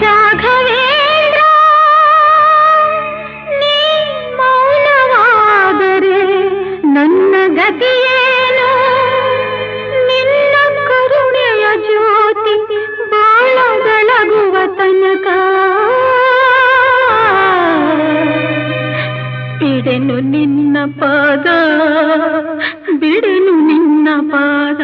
ರಾಘವೇಂದ್ರ ನೀ ಮೌನವಾದರೆ ನನ್ನ ಗತಿಯೇನು ನಿನ್ನ ಕರುಣೆಯ ಜ್ಯೋತಿ ಬಾಳ ಬೆಳಗುವ ತನಕ ಬಿಡೆನು ನಿನ್ನ ಪಾದ ಬಿಡೆನು ನಿನ್ನ ಪಾದ